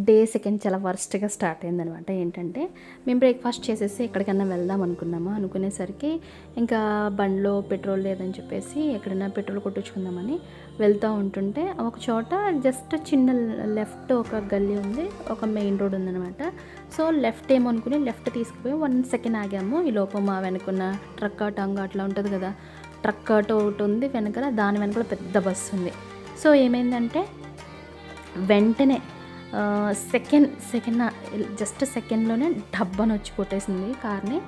Day second చాలా వర్స్ట్గా start అయిందనమాట. ఏంటంటే మేము బ్రేక్ఫాస్ట్ చేసేసి ఎక్కడికైనా వెళ్దాం అనుకునేసరికి ఇంకా బండిలో పెట్రోల్ లేదని చెప్పేసి ఎక్కడైనా పెట్రోల్ కొట్టించుకుందామని వెళ్తూ ఉంటుంటే ఒక చోట జస్ట్ చిన్న లెఫ్ట్ ఒక గల్లీ ఉంది, ఒక మెయిన్ రోడ్ ఉందనమాట. సో లెఫ్ట్ ఏమనుకుని లెఫ్ట్ తీసుకుపోయి 1 సెకండ్ ఆగాము. ఈ లోపల మా వెనుకున్న ట్రక్ టంగ్ అట్లా ఉంటుంది కదా, ట్రక్ ఆటో ఒకటి ఉంది వెనకాల, దాని వెనకాల పెద్ద బస్సు ఉంది. సో ఏమైందంటే వెంటనే సెకండ్ జస్ట్ సెకండ్లోనే డబ్బని వచ్చి కొట్టేసింది కార్ని.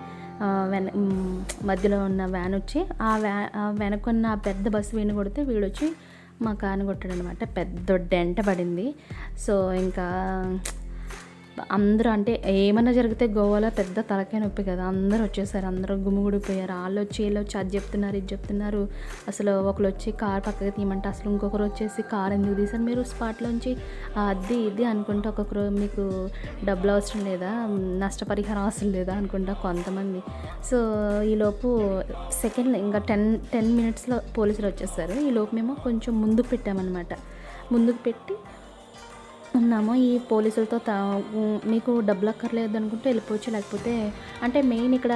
మధ్యలో ఉన్న వ్యాన్ వచ్చి ఆ వెనకున్న పెద్ద బస్సు వీడిని కొడితే వీడొచ్చి మా కార్ని కొట్టాడనమాట. పెద్ద డెంట పడింది. సో ఇంకా అందరూ అంటే ఏమన్నా జరిగితే గోవాలో పెద్ద తలకాయ నొప్పి కదా, అందరూ వచ్చేసారు, అందరూ గుమిగుడిపోయారు. వాళ్ళు వచ్చి వీళ్ళు వచ్చి అది చెప్తున్నారు ఇది చెప్తున్నారు. అసలు ఒకరు వచ్చి కార్ పక్కకి తీయమంటే అసలు ఇంకొకరు వచ్చేసి కార్ ఎందుకు తీసారు మీరు స్పాట్లోంచి, అది ఇది అనుకుంటే ఒక్కొక్కరు మీకు డబ్బులు అవసరం లేదా, నష్టపరిహారం అవసరం లేదా అనుకుంటా కొంతమంది. సో ఈలోపు సెకండ్ ఇంకా 10 మినిట్స్లో పోలీసులు వచ్చేసారు. ఈలోపు మేము కొంచెం ముందుకు పెట్టామన్నమాట. ముందుకు పెట్టి ఉన్నాము. ఈ పోలీసులతో మీకు డబ్బులు అక్కర్లేదు అనుకుంటే వెళ్ళిపోవచ్చు, లేకపోతే అంటే మెయిన్ ఇక్కడ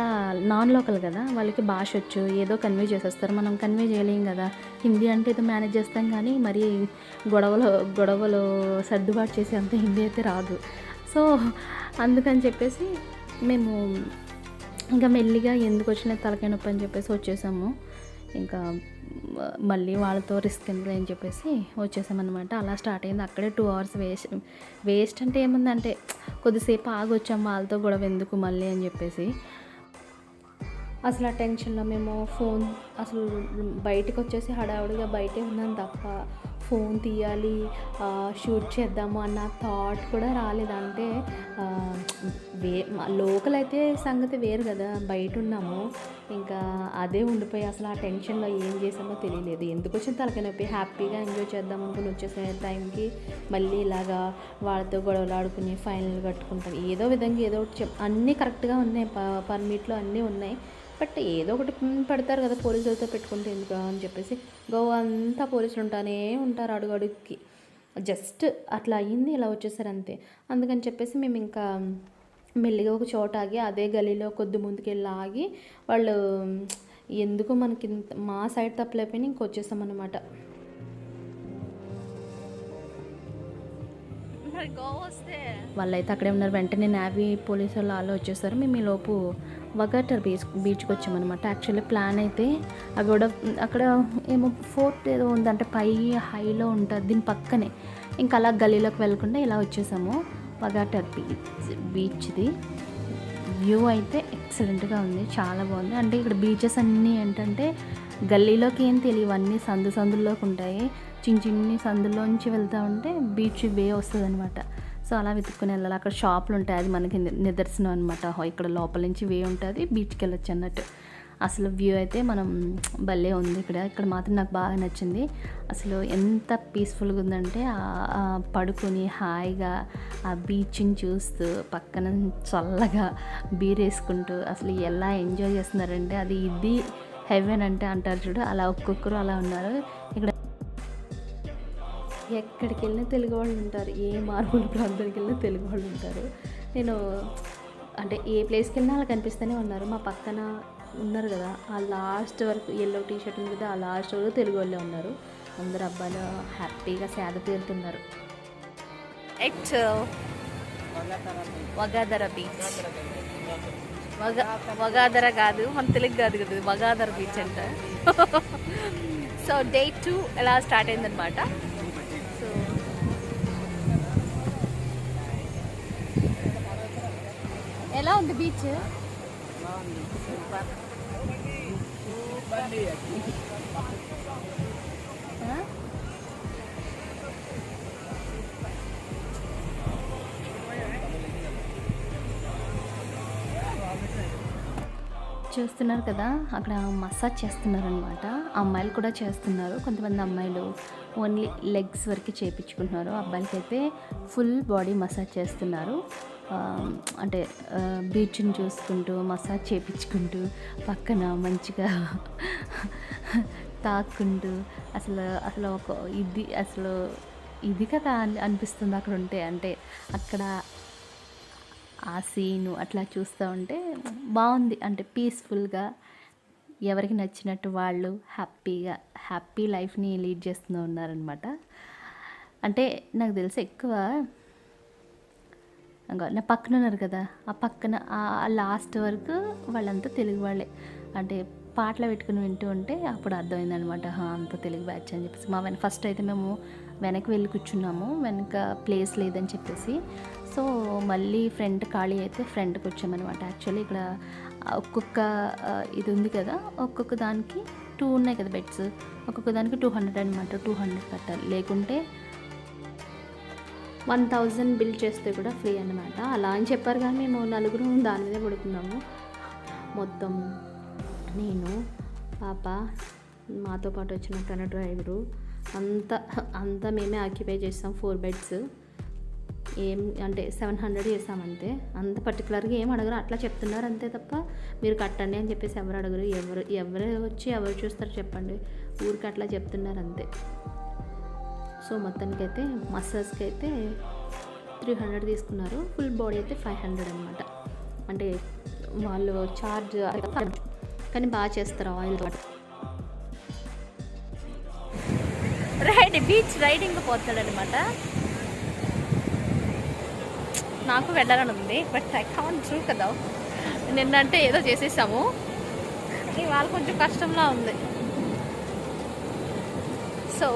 నాన్ లోకల్ కదా, వాళ్ళకి భాష వచ్చు, ఏదో కన్వే చేసేస్తారు. మనం కన్వే చేయలేం కదా, హిందీ అంటే ఏదో మేనేజ్ చేస్తాం కానీ మరి గొడవలు సర్దుబాటు చేసి అంత హిందీ అయితే రాదు. సో అందుకని చెప్పేసి మేము ఇంకా మెల్లిగా ఎందుకు వచ్చిన తలకాయ నొప్పి అని చెప్పేసి వచ్చేసాము. ఇంకా మళ్ళీ వాళ్ళతో రిస్క్ ఎందుకు అని చెప్పేసి వచ్చేసామన్నమాట. అలా స్టార్ట్ అయింది. అక్కడే 2 అవర్స్ వేస్ట్ అంటే ఏముందంటే కొద్దిసేపు ఆగి వచ్చాము, వాళ్ళతో గొడవ ఎందుకు మళ్ళీ అని చెప్పేసి. అసలు ఆ టెన్షన్లో మేము ఫోన్ అసలు బయటకు వచ్చేసి హడావుడిగా బయటే ఉన్నాను తప్ప ఫోన్ తీయాలి షూట్ చేద్దాము అన్న థాట్ కూడా రాలేదు. అంటే లోకల్ అయితే సంగతి వేరు కదా, బయట ఉన్నాము ఇంకా అదే ఉండిపోయి అసలు ఆ టెన్షన్లో ఏం చేసామో తెలియలేదు. ఎందుకు వచ్చిన తలకాయ నొప్పి, హ్యాపీగా ఎంజాయ్ చేద్దాం అనుకుని వచ్చేసే టైంకి మళ్ళీ ఇలాగా వాళ్ళతో గొడవలు ఆడుకుని ఫైనల్ కట్టుకుంటాం. ఏదో విధంగా ఏదో ఒకటి అన్నీ కరెక్ట్గా ఉన్నాయి, పర్మిట్లో అన్నీ ఉన్నాయి. బట్ ఏదో ఒకటి పెడతారు కదా పోలీసులతో పెట్టుకుంటే ఎందుకు అని చెప్పేసి గోవా అంతా పోలీసులు ఉంటానే ఉంటారు అడుగుకి. జస్ట్ అట్లా అయ్యింది, ఇలా వచ్చేసారు అంతే. అందుకని చెప్పేసి మేము ఇంకా మెల్లిగా ఒక చోట ఆగి అదే గలీలో కొద్ది ముందుకెళ్ళి ఆగి వాళ్ళు ఎందుకు మనకి మా సైడ్ తప్పులైపోయినా ఇంకొచ్చేసామన్నమాట. వాళ్ళైతే అక్కడే ఉన్నారు. వెంటనే నేవీ పోలీసు వాళ్ళు వచ్చేసారు. మేము ఈ లోపు వగాటర్ బీచ్కి వచ్చామన్నమాట. యాక్చువల్లీ ప్లాన్ అయితే అక్కడ ఏమో ఫోర్ట్ ఏదో ఉంది, అంటే పై హైలో ఉంటుంది దీని పక్కనే. ఇంకా అలా గల్లీలోకి వెళ్ళకుండా ఇలా వచ్చేసాము. వగాటర్ బీచ్ది వ్యూ అయితే ఎక్సలెంట్గా ఉంది, చాలా బాగుంది. అంటే ఇక్కడ బీచెస్ అన్నీ ఏంటంటే గల్లీలోకి ఏం తెలియవు, అన్నీ సందుల్లోకి ఉంటాయి. చిన్ని సందుల్లోంచి వెళ్తూ ఉంటే బీచ్ వే వస్తుంది అనమాట. సో అలా వెతుక్కుని వెళ్ళాలి. అక్కడ షాపులు ఉంటాయి, అది మనకి నిదర్శనం అనమాట. ఇక్కడ లోపల నుంచి వే ఉంటుంది, బీచ్కి వెళ్ళొచ్చు అన్నట్టు. అసలు వ్యూ అయితే మనం భలే ఉంది. ఇక్కడ మాత్రం నాకు బాగా నచ్చింది. అసలు ఎంత పీస్ఫుల్గా ఉందంటే పడుకొని హాయిగా ఆ బీచ్ని చూస్తూ పక్కన చల్లగా బీర్ వేసుకుంటూ అసలు ఎలా ఎంజాయ్ చేస్తున్నారంటే ఇది హెవెన్ అంటే అంటారు చూడు, అలా ఒక్కొక్కరు అలా ఉన్నారు. ఇక్కడ ఎక్కడికి వెళ్ళినా తెలుగు వాళ్ళు ఉంటారు, ఏ మారుమూల ప్రాంతానికి వెళ్ళినా తెలుగు వాళ్ళు ఉంటారు. నేను అంటే ఏ ప్లేస్కి వెళ్ళినా అలా కనిపిస్తూనే ఉన్నారు. మా పక్కన ఉన్నారు కదా, ఆ లాస్ట్ వరకు ఎల్లో టీ షర్ట్ ఉంది కదా, ఆ లాస్ట్ వరకు తెలుగు వాళ్ళే ఉన్నారు. అందరు అబ్బాయిలు హ్యాపీగా సేద తీరుతున్నారు. వగాదర బీచ్, వగాదర కాదు మన తెలుగు కాదు కదా, వగాదర బీచ్ అంట. సో డే 2 ఎలా స్టార్ట్ అయిందనమాట. సో ఎలా ఉంది బీచ్? చూస్తున్నారు కదా, అక్కడ మసాజ్ చేస్తున్నారు అనమాట. అమ్మాయిలు కూడా చేస్తున్నారు. కొంతమంది అమ్మాయిలు ఓన్లీ లెగ్స్ వరకు చేయించుకుంటున్నారు, అబ్బాయిలకి అయితే ఫుల్ బాడీ మసాజ్ చేస్తున్నారు. అంటే బీచ్ని చూసుకుంటూ మసాజ్ చేయించుకుంటూ పక్కన మంచిగా తాక్కుంటూ అసలు ఒక ఇది అసలు ఇది కదా అనిపిస్తుంది అక్కడ ఉంటే. అంటే అక్కడ ఆ సీను అట్లా చూస్తూ ఉంటే బాగుంది. అంటే పీస్ఫుల్గా ఎవరికి నచ్చినట్టు వాళ్ళు హ్యాపీగా హ్యాపీ లైఫ్ని లీడ్ చేస్తూ ఉన్నారనమాట. అంటే నాకు తెలిసి ఎక్కువ నా పక్కన ఉన్నారు కదా, ఆ పక్కన ఆ లాస్ట్ వరకు వాళ్ళంతా తెలుగు వాళ్ళే. అంటే పాటలు పెట్టుకుని వింటూ ఉంటే అప్పుడు అర్థమైందనమాట, అంత తెలుగు బ్యాచ్ అని చెప్పేసి. మా ఫస్ట్ అయితే మేము వెనక్కి వెళ్ళి కూర్చున్నాము, వెనక ప్లేస్ లేదని చెప్పేసి. సో మళ్ళీ ఫ్రంట్ ఖాళీ అయితే ఫ్రంట్కి వచ్చామన్నమాట. యాక్చువల్లీ ఇక్కడ ఒక్కొక్క ఇది ఉంది కదా, ఒక్కొక్క దానికి 2 ఉన్నాయి కదా బెడ్స్, ఒక్కొక్క దానికి 200 అనమాట. 200 కట్టాలి, లేకుంటే 1000 బిల్ చేస్తే కూడా ఫ్రీ అనమాట. అలా అని చెప్పారు, కానీ మేము నలుగురు దాని మీదే పడుకున్నాము. మొత్తం నేను, పాప, మాతో పాటు వచ్చిన తన డ్రైవరు అంతా మేమే ఆక్యుపై చేస్తాం. 4 బెడ్స్ ఏం అంటే 700 చేసామంతే. అంత పర్టికులర్గా ఏం అడగరు, అట్లా చెప్తున్నారు అంతే తప్ప మీరు కట్టండి అని చెప్పేసి ఎవరు అడగరు. ఎవరు వచ్చి ఎవరు చూస్తారు చెప్పండి, ఊరికి అట్లా చెప్తున్నారు అంతే. సో మొత్తానికైతే మసాజ్కి అయితే 300 తీసుకున్నారు, ఫుల్ బాడీ అయితే 500 అనమాట. అంటే వాళ్ళు చార్జ్, కానీ బాగా చేస్తారు ఆయిల్. Beach riding పోతాడనమాట. నాకు వెళ్ళాలని ఉంది, బట్ ఐ కాంట్ డూ కదా. నిన్నంటే ఏదో చేసేసాము, ఇవాళ కొంచెం కష్టంలా ఉంది. సో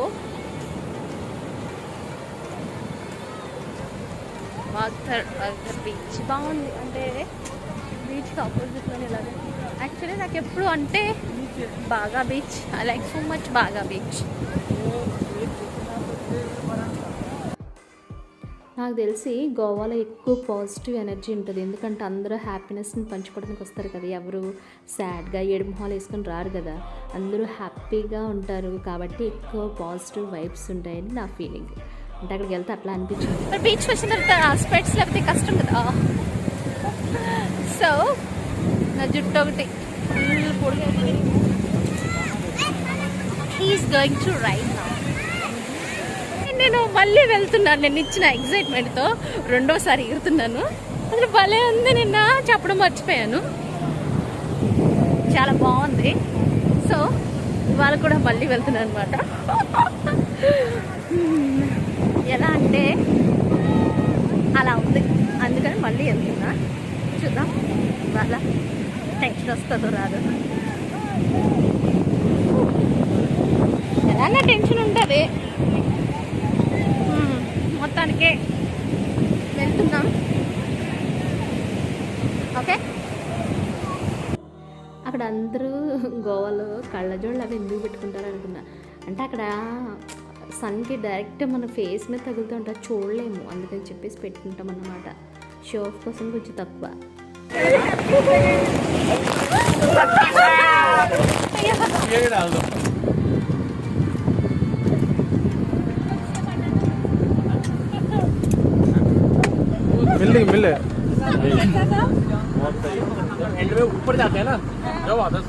వాగర్ బీచ్ బాగుంది. అంటే బీచ్కి ఆపోజిట్లోనే ఇలాగే. యాక్చువల్లీ నాకు ఎప్పుడు అంటే బాగా beach, I like so much బాగా బీచ్. నాకు తెలిసి గోవాలో ఎక్కువ పాజిటివ్ ఎనర్జీ ఉంటుంది, ఎందుకంటే అందరూ హ్యాపీనెస్ని పంచుకోవడానికి వస్తారు కదా. ఎవరు సాడ్గా ఏడుమొహాలు వేసుకొని రారు కదా, అందరూ హ్యాపీగా ఉంటారు. కాబట్టి ఎక్కువ పాజిటివ్ వైబ్స్ ఉంటాయని నా ఫీలింగ్. అంటే అక్కడికి వెళ్తే అట్లా అనిపించింది. బీచ్ వచ్చిన తర్వాత స్పెట్స్ లేకపోతే కష్టం కదా. సో నా జుట్టు ఒకటి ఫుల్ పొడిగా he's going to ride now. నేను మళ్ళీ వెళ్తున్నాను, నేను ఇచ్చిన ఎగ్జైట్మెంట్తో రెండోసారి ఎగురుతున్నాను. అసలు భలే ఉంది, నిన్న చెప్పడం మర్చిపోయాను, చాలా బాగుంది. సో ఇవాళ కూడా మళ్ళీ వెళ్తున్నాను అనమాట. ఎలా అంటే అలా ఉంది, అందుకని మళ్ళీ వెళ్తున్నా. చూద్దాం ఇవాళ టెన్షన్ వస్తుందో రాదు. ఎలా టెన్షన్ ఉంటుంది, మొత్తానికే వెళ్తున్నాం. ఓకే, అక్కడ అందరూ గోవాలో కళ్ళజోళ్ళు అవి ఎందుకు పెట్టుకుంటారు అనుకున్నా. అంటే అక్కడ సన్కి డైరెక్ట్ మన ఫేస్ మీద తగులుతూ ఉంటుంది, చూడలేము, అందుకని చెప్పేసి పెట్టుకుంటాం అన్నమాట. షో ఆఫ్ కోసం కొంచెం తక్కువ. मिले एंड में ऊपर जाते हैं ना, जब आता है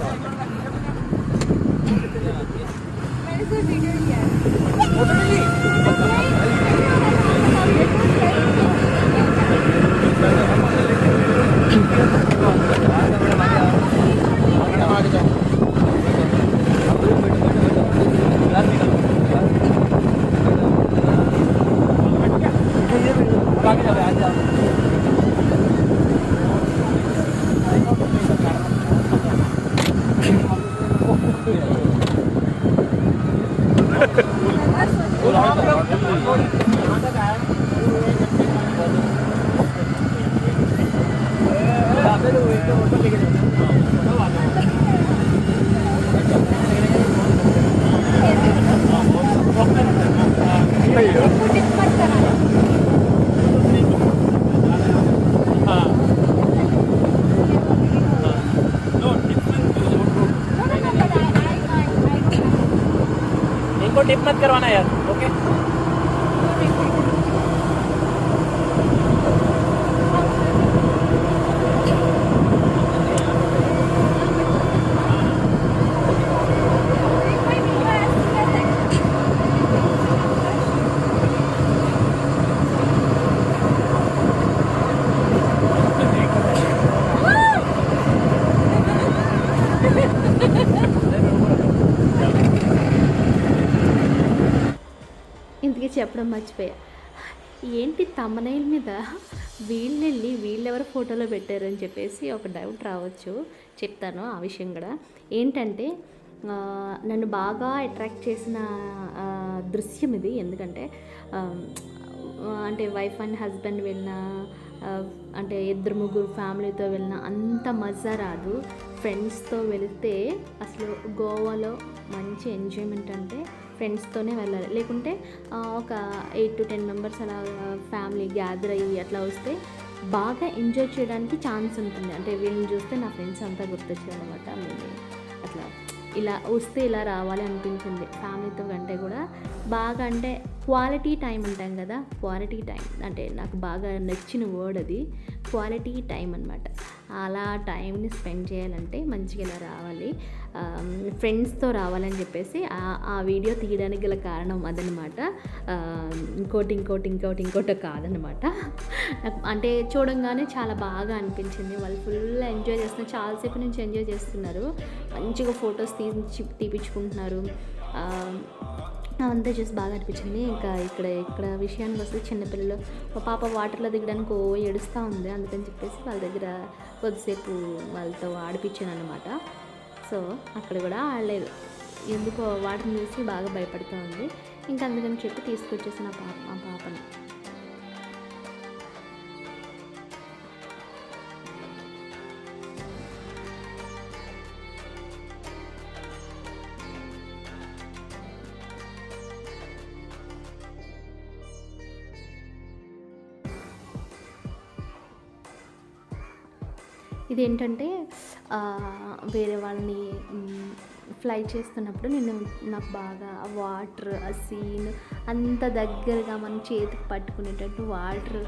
टिप मत करवाना यार, ओके? ఇంతకీ చెప్పడం మర్చిపోయా, ఏంటి తమ్మనైల్ మీద వీళ్ళెళ్ళి వీళ్ళెవరు ఫోటోలో పెట్టారని చెప్పేసి ఒక డౌట్ రావచ్చు. చెప్తాను ఆ విషయం కూడా. ఏంటంటే నన్ను బాగా అట్రాక్ట్ చేసిన దృశ్యం ఇది. ఎందుకంటే అంటే వైఫ్ అండ్ హస్బెండ్ వెళ్ళిన, అంటే ఇద్దరు ముగ్గురు ఫ్యామిలీతో వెళ్ళిన అంత మజా రాదు. ఫ్రెండ్స్తో వెళితే అసలు గోవాలో మంచి ఎంజాయ్మెంట్ అంటే ఫ్రెండ్స్తోనే వెళ్ళాలి. లేకుంటే ఒక 8 to 10 మెంబర్స్ అలా ఫ్యామిలీ గ్యాదర్ అయ్యి అట్లా వస్తే బాగా ఎంజాయ్ చేయడానికి ఛాన్స్ ఉంటుంది. అంటే వీళ్ళని చూస్తే నా ఫ్రెండ్స్ అంతా గుర్తొచ్చారు అనమాట. మేము అట్లా ఇలా వస్తే ఇలా రావాలి అనిపించింది ఫ్యామిలీతో కంటే కూడా. బాగా అంటే క్వాలిటీ టైం అంటాం కదా, క్వాలిటీ టైం అంటే నాకు బాగా నచ్చిన వర్డ్ అది, క్వాలిటీ టైం అనమాట. అలా టైంని స్పెండ్ చేయాలంటే మంచిగా ఇలా రావాలి, ఫ్రెండ్స్తో రావాలని చెప్పేసి ఆ వీడియో తీయడానికి గల కారణం అదనమాట. ఇంకోటి కాదనమాట. అంటే చూడంగానే చాలా బాగా అనిపించింది. వాళ్ళు ఫుల్ ఎంజాయ్ చేస్తున్నారు, చాలాసేపు నుంచి ఎంజాయ్ చేస్తున్నారు, మంచిగా ఫొటోస్ తీపించుకుంటున్నారు. అంతా చూసి బాగా అనిపించింది. ఇంకా ఇక్కడ విషయానికి వస్తే చిన్నపిల్లలు, మా పాప వాటర్లో దిగడానికి ఏడుస్తూ ఉంది. అందుకని చెప్పేసి వాళ్ళ దగ్గర కొద్దిసేపు వాళ్ళతో ఆడిపించాను అనమాట. సో అక్కడ కూడా ఆడలేదు, ఎందుకో వాటర్ని చూసి బాగా భయపడుతూ ఉంది. ఇంకా అందుకని చెప్పి తీసుకొచ్చేసి మా పాపని. ఇదేంటంటే వేరే వాళ్ళని ఫ్లై చేస్తున్నప్పుడు నాకు బాగా ఆ వాటర్, ఆ సీన్ అంత దగ్గరగా మనం చేతికి పట్టుకునేటట్టు, వాటర్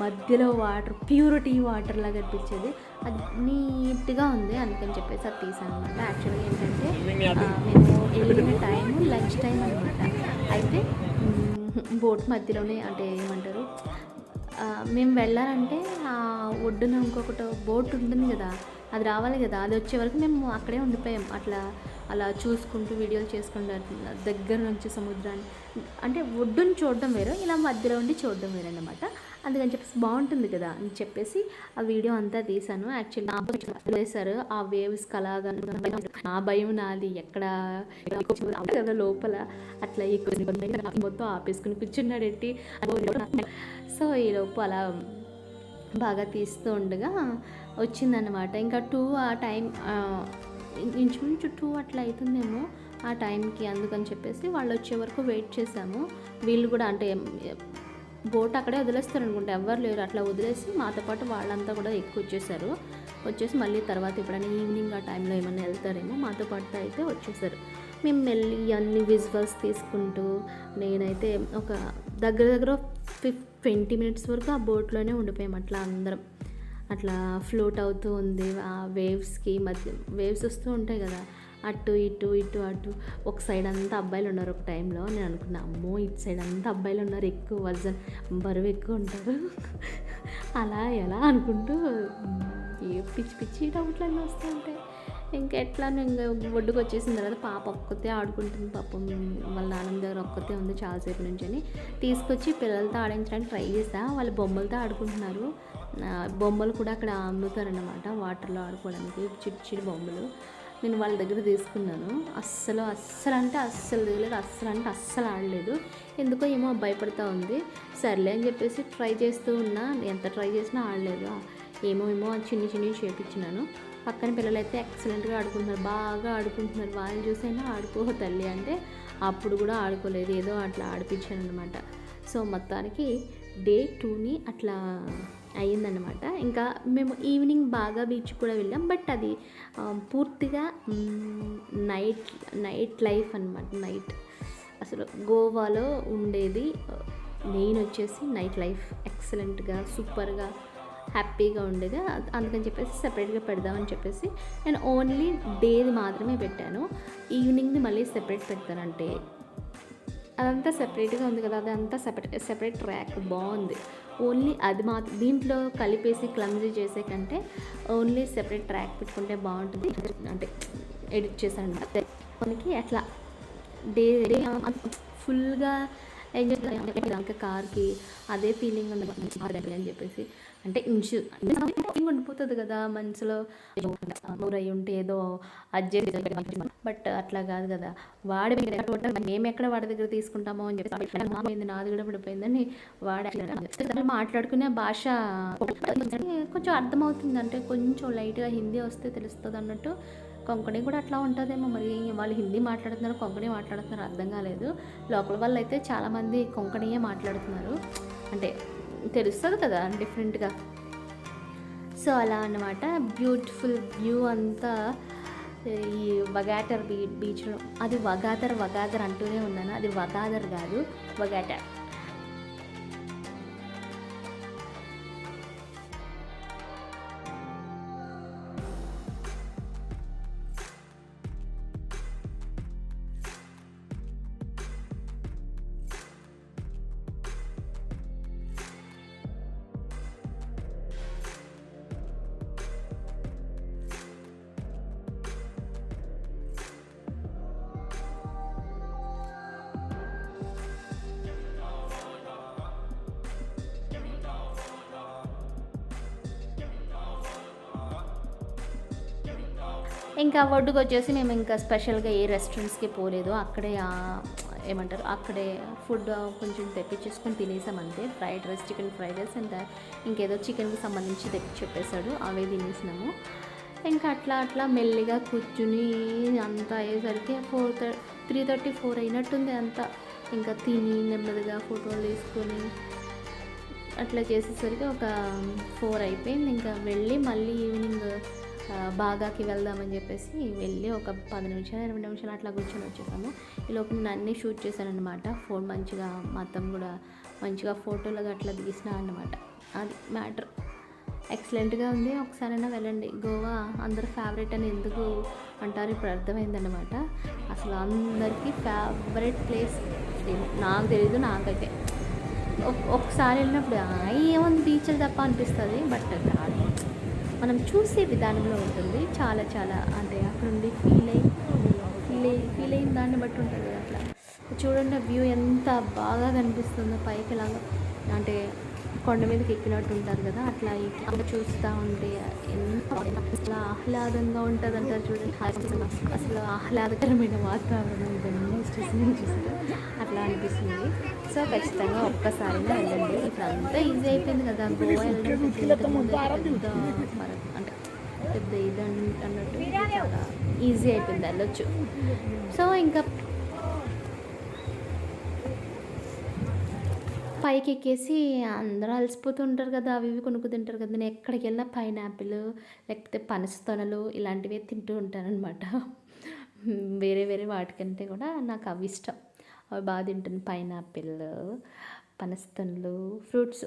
మధ్యలో వాటర్ ప్యూరిటీ వాటర్ లాగా అనిపించేది. అది నీట్గా ఉంది, అందుకని చెప్పేసి అది తీసాను అనమాట. యాక్చువల్గా ఏంటంటే మేము వెళ్ళిన టైము లంచ్ టైం అనమాట. అయితే బోట్ మధ్యలోనే, అంటే ఏమంటారు, మేము వెళ్ళాలంటే ఆ ఒడ్డున ఇంకొకటి బోట్ ఉంటుంది కదా, అది రావాలి కదా, అది వచ్చే వరకు మేము అక్కడే ఉండిపోయాం. అలా చూసుకుంటూ వీడియోలు చేసుకుంటూ దగ్గర నుంచి సముద్రాన్ని, అంటే ఒడ్డుని చూడడం వేరు, ఇలా మధ్యలో ఉండి చూడడం వేరు అన్నమాట. అందుకని చెప్పేసి బాగుంటుంది కదా అని చెప్పేసి ఆ వీడియో అంతా తీశాను. యాక్చువల్లీ వేశారు ఆ వేవ్స్ అలాగా, నా భయం నాది, ఎక్కడ కదా లోపల అట్లా ఎక్కువ మొత్తం ఆపేసుకుని కూర్చున్నాడెట్టి. సో ఈలోపు అలా బాగా తీస్తూ ఉండగా వచ్చిందన్నమాట. ఇంకా 2 ఆ టైం ఇంచుమించు 2 అట్లా అవుతుందేమో ఆ టైంకి. అందుకని చెప్పేసి వాళ్ళు వచ్చే వరకు వెయిట్ చేసాము. వీళ్ళు కూడా అంటే బోట్ అక్కడే వదిలేస్తారు అనుకుంటే, ఎవ్వరు లేరు. అట్లా వదిలేసి మాతో పాటు వాళ్ళంతా కూడా వచ్చేసి మళ్ళీ తర్వాత ఎప్పుడైనా ఈవినింగ్ ఆ టైంలో ఏమైనా వెళ్తారేమో, మాతో పాటు అయితే వచ్చేసారు. మేము వెళ్ళి అన్ని విజువల్స్ తీసుకుంటూ, నేనైతే ఒక దగ్గర 20 minutes వరకు ఆ బోట్లోనే ఉండిపోయాం. అట్లా అందరం అట్లా ఫ్లోట్ అవుతూ ఉంది ఆ వేవ్స్కి. వేవ్స్ వస్తూ ఉంటాయి కదా, అటు ఇటు ఒక సైడ్ అంతా అబ్బాయిలు ఉన్నారు. ఒక టైంలో నేను అనుకున్నా, అమ్మో ఇటు సైడ్ అంతా అబ్బాయిలు ఉన్నారు, ఎక్కువ బరువు ఎక్కువ ఉంటారు. అలా ఎలా అనుకుంటూ ఏ పిచ్చి డౌట్లన్నీ వస్తూ ఉంటాయి. ఇంకా ఒడ్డుకు వచ్చేసిన తర్వాత పాప ఒక్కతే ఆడుకుంటుంది. పాపం వాళ్ళ నాన్నమ్మ దగ్గర ఒక్కతే ఉంది చాలాసేపు నుంచి అని తీసుకొచ్చి పిల్లలతో ఆడించడానికి ట్రై చేసా. వాళ్ళు బొమ్మలతో ఆడుకుంటున్నారు. బొమ్మలు కూడా అక్కడ అమ్ముతారన్నమాట, వాటర్లో ఆడుకోవడానికి చిన్న బొమ్మలు. నేను వాళ్ళ దగ్గర తీసుకున్నాను. అస్సలు దిగలేదు, అస్సలు ఆడలేదు. ఎందుకో ఏమో భయపడుతూ ఉంది. సర్లే అని చెప్పేసి ట్రై చేస్తూ ఉన్నా, ఎంత ట్రై చేసినా ఆడలేదు. ఏమో చిన్ని చేపించినాను. పక్కన పిల్లలైతే ఎక్సలెంట్గా ఆడుకుంటున్నారు, బాగా ఆడుకుంటున్నారు. వాళ్ళని చూసైనా ఆడుకో తల్లి అంటే అప్పుడు కూడా ఆడుకోలేదు, ఏదో అట్లా ఆడిపించాను అనమాట. సో మొత్తానికి డే 2ని అట్లా అయ్యిందనమాట. ఇంకా మేము ఈవినింగ్ బాగా బీచ్ కూడా వెళ్ళాం. బట్ అది పూర్తిగా నైట్ లైఫ్ అనమాట. నైట్ అసలు గోవాలో ఉండేది మెయిన్ వచ్చేసి నైట్ లైఫ్ ఎక్సలెంట్గా, సూపర్గా, హ్యాపీగా ఉండేది. అందుకని చెప్పేసి సెపరేట్గా పెడదామని చెప్పేసి నేను ఓన్లీ డేది మాత్రమే పెట్టాను. ఈవినింగ్ది మళ్ళీ సెపరేట్ పెడతానంటే అదంతా సెపరేట్గా ఉంది కదా, అదంతా సెపరేట్ ట్రాక్ బాగుంది. ఓన్లీ అది మాత్రం దీంట్లో కలిపేసి క్లమ్జీ చేసే కంటే ఓన్లీ సెపరేట్ ట్రాక్ పెట్టుకుంటే బాగుంటుంది. అంటే ఎడిట్ చేశాను మనకి అట్లా డే ఫుల్గా ఎంజాయ్ ఇంకా కార్కి అదే ఫీలింగ్ ఉంది అని చెప్పేసి. అంటే ఫీలింగ్ ఉండిపోతుంది కదా మనసులో, ఊరయ్యి ఉంటే ఏదో అడ్జస్ట్. బట్ అట్లా కాదు కదా, వాడి మేము ఎక్కడ వాడి దగ్గర తీసుకుంటామో అని చెప్పి నాది కూడా పడిపోయిందని వాడు మాట్లాడుకునే భాష కొంచెం అర్థమవుతుంది. అంటే కొంచెం లైట్గా హిందీ వస్తే తెలుస్తుంది అన్నట్టు. కొంకణి కూడా అట్లా ఉంటుందేమో మరి, వాళ్ళు హిందీ మాట్లాడుతున్నారు కొంకణి మాట్లాడుతున్నారు అర్థం కాలేదు. లోకల్ వాళ్ళు అయితే చాలామంది కొంకణియే మాట్లాడుతున్నారు, అంటే తెలుస్తుంది కదా డిఫరెంట్గా. సో అలా అన్నమాట. బ్యూటిఫుల్ వ్యూ అంతా ఈ వగాటర్ బీచ్లో. అది వగాదర్ అంటూనే ఉన్నాను, అది వగాదర్ కాదు, వగాటర్. ఇంకా ఒడ్డుకు వచ్చేసి మేము ఇంకా స్పెషల్గా ఏ రెస్టారెంట్స్కి పోలేదు. అక్కడే ఏమంటారు అక్కడే ఫుడ్ కొంచెం తెప్పించేసుకొని తినేసాం అంతే. Fried rice, chicken fried rice and ఇంకేదో చికెన్కి సంబంధించి తెప్పి చెప్పేశాడు, అవే తినేసినాము. ఇంకా అట్లా మెల్లిగా కూర్చుని అంతా అయ్యేసరికి 3:30, 4 అయినట్టుంది అంతా. ఇంకా తిని నెమ్మదిగా ఫోటోలు తీసుకొని అట్లా చేసేసరికి ఒక 4 అయిపోయింది. ఇంకా వెళ్ళి మళ్ళీ ఈవినింగ్ బాగాకి వెళ్దామని చెప్పేసి వెళ్ళి ఒక 10 నిమిషాలు 20 నిమిషాలు అట్లా కూర్చొని వచ్చేసాము. ఈలోపు నేను అన్నీ షూట్ చేశాను అనమాట. ఫోన్ మంచిగా మొత్తం కూడా మంచిగా ఫోటోలుగా అట్లా తీసిన అన్నమాట. అది మ్యాటర్. ఎక్సలెంట్గా ఉంది. ఒకసారైనా వెళ్ళండి. గోవా అందరు ఫేవరెట్ అని ఎందుకు అంటారు ఇప్పుడు అర్థమైందన్నమాట. అసలు అందరికీ ఫేవరెట్ ప్లేస్ నాకు తెలీదు, నాకైతే ఒకసారి వెళ్ళినప్పుడు ఏముంది బీచ్లు తప్ప అనిపిస్తుంది. బట్ కాదు, మనం చూసే విధానంలో ఉంటుంది. చాలా అంటే అక్కడ ఉండి ఫీల్ అయిన దాన్ని బట్టి ఉంటుంది కదా. అట్లా చూడండి వ్యూ ఎంత బాగా కనిపిస్తుందో పైకి లాగా, అంటే కొండ మీదకి ఎక్కినట్టు ఉంటారు కదా, అట్లా చూస్తూ ఉంటే ఎంత అసలు ఆహ్లాదంగా ఉంటుంది అంటారు చూడండి. అసలు ఆహ్లాదకరమైన వాతావరణం చూసారు అట్లా అనిపిస్తుంది. సో ఖచ్చితంగా ఒక్కసారిగా వెళ్ళండి. ఇప్పుడు అంతా ఈజీ అయిపోయింది కదా, గోవా వెళ్ళడం అంటే పెద్ద ఇది అన్నట్టు చాలా ఈజీ అయిపోయింది, వెళ్ళొచ్చు. సో ఇంకా పైకి ఎక్కేసి అందరూ అలసిపోతుంటారు కదా, అవి ఇవి కొనుక్కు తింటారు కదా. నేను ఎక్కడికి వెళ్ళినా పైనాపిల్ లేకపోతే పనసతొనలు ఇలాంటివి తింటూ ఉంటానన్నమాట. వేరే వాటికంటే కూడా నాకు అవి ఇష్టం, అవి బాగా తింటాను. పైనాపిల్, పనసతొనలు, ఫ్రూట్స్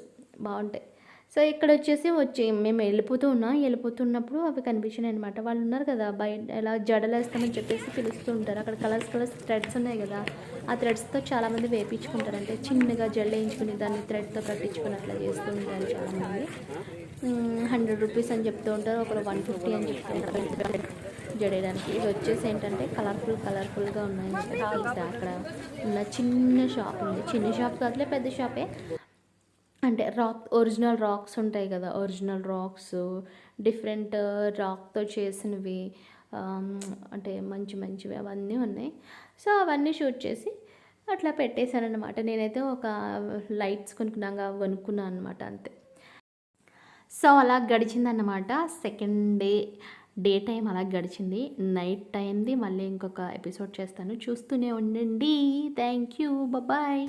బాగుంటాయి. సో ఇక్కడ వచ్చి మేము వెళ్ళిపోతున్నప్పుడు అవి కనిపించినాయి అనమాట. వాళ్ళు ఉన్నారు కదా బయట, ఎలా జడలు వేస్తామని చెప్పేసి పిలుస్తూ ఉంటారు. అక్కడ కలర్స్ థ్రెడ్స్ ఉన్నాయి కదా, ఆ థ్రెడ్స్తో చాలామంది వేయించుకుంటారు. అంటే చిన్నగా జడ వేయించుకుని దాన్ని థ్రెడ్తో కట్టించుకుని అట్లా చేస్తూ ఉంటారు చాలామంది. 100 రూపీస్ అని చెప్తూ ఉంటారు, ఒకరు 150 అని చెప్తూ ఉంటారు జడేయడానికి. ఇది వచ్చేసి ఏంటంటే కలర్ఫుల్గా ఉన్నాయి. అక్కడ ఉన్న చిన్న షాప్ ఉంది, చిన్న షాప్ కాదులే పెద్ద షాపే. అంటే ఒరిజినల్ రాక్స్ ఉంటాయి కదా, ఒరిజినల్ రాక్స్ డిఫరెంట్ రాక్తో చేసినవి, అంటే మంచివి అవన్నీ ఉన్నాయి. సో అవన్నీ షూట్ చేసి అట్లా పెట్టేశానమాట. నేనైతే ఒక లైట్స్ కొనుక్కున్నాను అనమాట, అంతే. సో అలా గడిచిందన్నమాట. సెకండ్ డే టైం అలా గడిచింది. నైట్ అయింది. మళ్ళీ ఇంకొక ఎపిసోడ్ చేస్తాను, చూస్తూనే ఉండండి. Thank you, bye.